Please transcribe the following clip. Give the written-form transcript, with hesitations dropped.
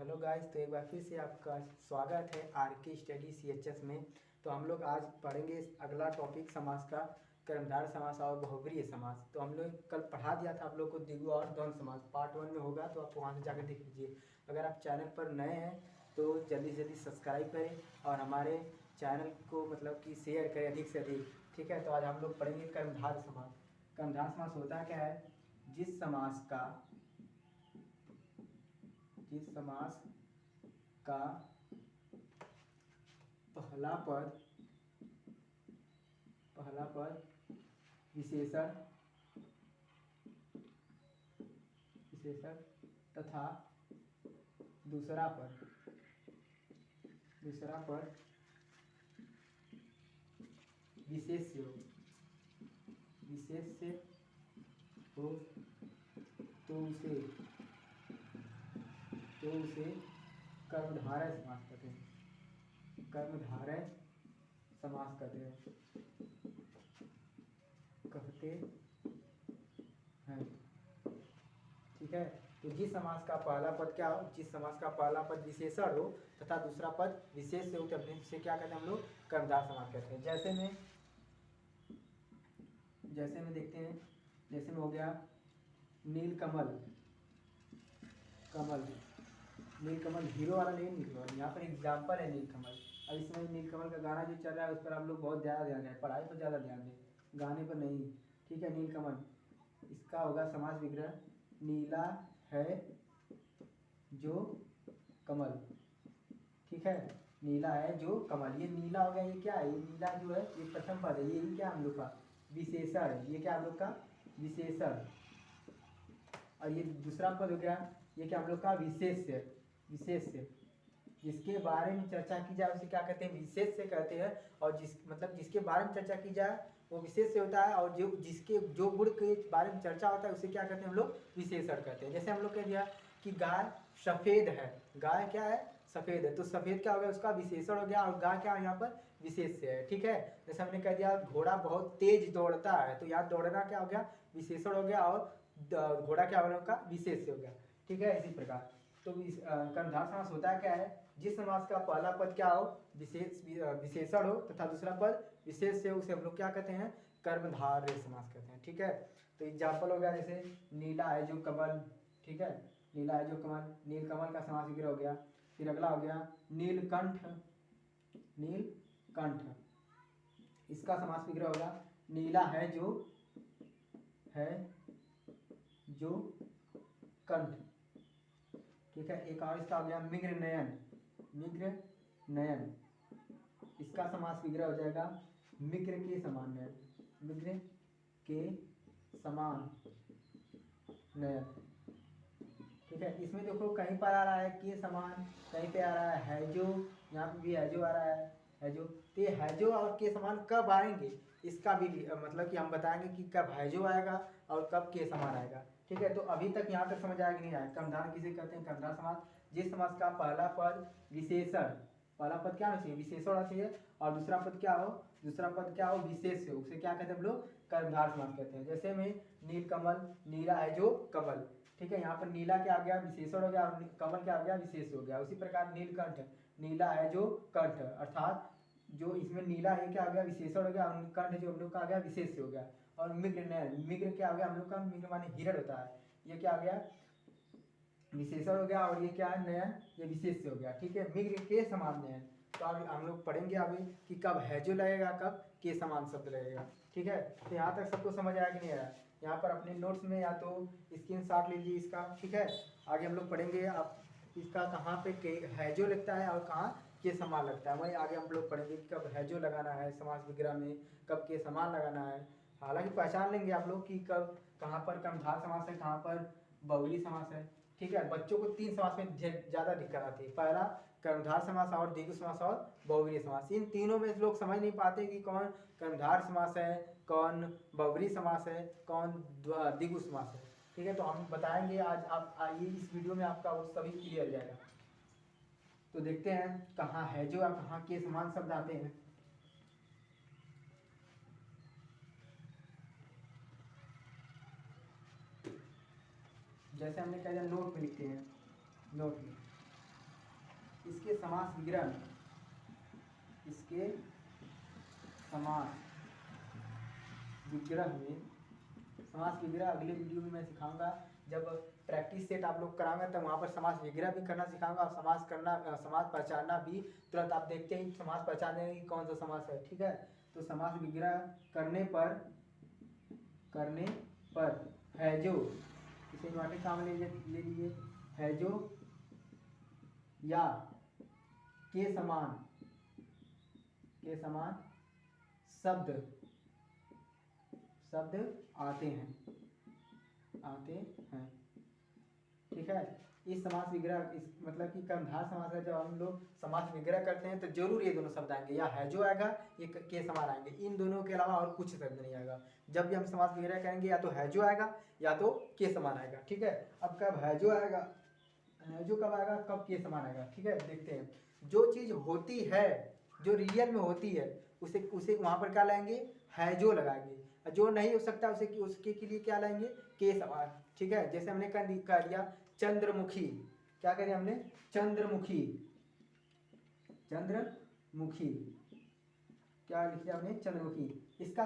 Hello guys, तो एक बार फिर से आपका स्वागत है आर के स्टडी CHS में। तो हम लोग आज पढ़ेंगे अगला टॉपिक समास का, कर्मधारय समास और बहुब्रीहि समास। तो हम लोग कल पढ़ा दिया था आप लोग को द्विगु और द्वंद्व समास, पार्ट 1 में होगा, तो आप वहाँ से जाकर देख लीजिए। अगर आप चैनल पर नए हैं तो जल्दी से जल्दी सब्सक्राइब करें और हमारे चैनल को मतलब कि शेयर करें अधिक से अधिक। ठीक है, तो आज हम लोग पढ़ेंगे कर्मधारय समास। कर्मधारय समास होता क्या है? जिस समास का पहला पद विशेषण तथा दूसरा पद विशेष्य हो तो उसे कर्मधारय समास कहते हैं। ठीक है, तो जिस समास का पहला पद क्या हो? जिस समास का पहला पद विशेषण हो तथा दूसरा पद विशेष से हो तब से क्या कहते हैं हम लोग? कर्मधारय समास कहते हैं। जैसे में देखते हैं, जैसे में हो गया नीलकमल। नीलकमल हीरो वाला नहीं, नीलकमल यहाँ पर एग्जाम्पल है नीलकमल। अब इसमें नीलकमल का गाना जो चल रहा है उस पर आप लोग बहुत ज़्यादा ध्यान दें, पढ़ाई पर ज़्यादा ध्यान दें, गाने पर नहीं। ठीक है, नीलकमल इसका होगा समास विग्रह, नीला है जो कमल। ठीक है, नीला है जो कमल, ये नीला हो गया। ये क्या है? ये नीला जो है ये प्रथम पद है, ये क्या हम लोग का विशेषण है। ये क्या हम लोग का विशेषण। और ये दूसरा पद हो गया, ये क्या हम लोग का विशेष्य। जिसके बारे में चर्चा की जाए उसे क्या कहते हैं? विशेष से कहते हैं। और जिसके बारे में चर्चा की जाए वो विशेष से होता है, और जो गुण के बारे में चर्चा होता है उसे क्या कहते हैं हम लोग? विशेषण कहते हैं। जैसे हम लोग कह दिया कि गाय सफेद है, गाय क्या है? सफेद है, तो सफेद क्या हो गया? उसका विशेषण हो गया, और गाय क्या यहाँ पर विशेष से है। ठीक है, जैसे हमने कह दिया घोड़ा बहुत तेज दौड़ता है, तो यहाँ दौड़ना क्या हो गया? विशेषण हो गया, और घोड़ा क्या होगा? का विशेष से हो गया। ठीक है, इसी प्रकार तो कर्मधारय समास होता क्या है? जिस समास का पहला पद क्या हो? विशेषण हो तथा दूसरा पद विशेष से, उसे हम लोग क्या कहते हैं? कर्मधारय समास कहते हैं। ठीक है, तो एग्जाम्पल हो गया जैसे नीला है जो कमल। ठीक है, नीला है जो कमल, नीलकमल का समास विग्रह हो गया। फिर अगला हो गया नीलकंठ। इसका समास विग्रह होगा नीला है जो कंठ। ठीक है, एक और इसका हो गया मिग्र नयन। इसका समास विग्रह हो जाएगा मिग्र के समान नयन। ठीक है, इसमें देखो कहीं पर आ रहा है के समान, कहीं पे आ रहा है जो, यहाँ पे भी है जो आ रहा है जो। तो ये है जो और के समान कब आएंगे इसका भी मतलब कि हम बताएंगे कि कब है जो आएगा और कब के समान आएगा। ठीक है, तो अभी तक यहाँ तक समझ आया कि नहीं आया? कर्मधारय किसे कहते हैं? कर्मधारय समास जिस समास का पहला पद विशेषण, पहला पद क्या होना चाहिए? विशेषण होना चाहिए, और दूसरा पद क्या हो? विशेष से, उसे क्या कहते हैं हम लोग? कर्मधारय समास कहते हैं। जैसे में नीलकमल, नीला है जो कमल। ठीक है, यहाँ पर नीला क्या आ गया? विशेषण हो गया, और कमल क्या आ गया? विशेष हो गया। उसी प्रकार नीलकंठ, नीला है जो कंठ, अर्थात जो इसमें नीला है क्या आ गया? विशेषण हो गया, और कंठ जो हम लोग का आ गया विशेष हो गया। और मिग्र नयन, मिग्र क्या हो गया हम लोग का? मिग्र माने हिरण होता है, ये क्या आ गया? विशेषण हो गया, और ये क्या है? नयन, ये विशेष हो गया। ठीक है, मिग्र के समान नयन। तो अब हम लोग पढ़ेंगे अभी कि कब है जो लगेगा, कब के समान शब्द लगेगा। ठीक है, तो यहाँ तक सबको समझ आया कि नहीं आया? यहाँ पर अपने नोट्स में या तो स्क्रीनशॉट लीजिए इसका। ठीक है, आगे हम लोग पढ़ेंगे आप इसका कहाँ पे के है जो लगता है और कहाँ के समान लगता है, वही आगे हम लोग पढ़ेंगे कि कब है जो लगाना है समास विग्रह में, कब के समान लगाना है। हालांकि पहचान लेंगे आप लोग कि कब कहाँ पर कर्मधारय समास है, कहाँ पर बहुब्रीहि समास है। ठीक है, बच्चों को 3 समास में ज़्यादा दिक्कत आती है। पहला कर्मधारय समास, और द्विगु समास, और बहुब्रीहि समास। इन तीनों में लोग समझ नहीं पाते कि कौन कर्मधारय समास है, कौन बहुब्रीहि समास है, कौन द्विगु समास है। ठीक है, तो हम बताएंगे आज। आप आइए इस वीडियो में आपका वो सभी क्लियर हो जाएगा। तो देखते हैं कहाँ है जो और कहाँ के समान शब्द आते हैं। जैसे हमने कहा नोट में लिखते हैं, नोट में इसके समास विग्रह में, इसके समास विग्रह में, समास विग्रह अगले वीडियो में मैं सिखाऊंगा। जब प्रैक्टिस सेट आप लोग कराएंगे तब वहाँ पर समास विग्रह भी करना सिखाऊंगा और समास करना, समास पहचानना भी तुरंत आप देखते ही समास पहचाने कि कौन सा समास है। ठीक है, तो समास विग्रह करने पर है जो, इसे इन्वर्टेड कॉमा ले लीजिए, है जो या के समान शब्द आते हैं। ठीक है, इस समास विग्रह, इस मतलब कि कर्मधार समास है, जब हम लोग समास विग्रह करते हैं तो जरूर ये दोनों शब्द आएंगे, या है जो आएगा, ये के समान आएंगे। इन दोनों के अलावा और कुछ शब्द नहीं आएगा। जब भी हम समास विग्रह करेंगे या तो है जो आएगा या तो के समान आएगा। ठीक है, अब कब है जो आएगा, है जो कब आएगा, कब के समान आएगा। ठीक है, देखते हैं। जो चीज होती है, जो रियल में होती है, उसे वहां पर क्या लाएंगे, है जो लगाएंगे। जो नहीं हो सकता उसके के लिए क्या लाएंगे, के समान। ठीक है, जैसे हमने कर दिया चंद्रमुखी, क्या करें हमने, चंद्रमुखी, क्या लिख दिया हमने, चंद्रमुखी। इसका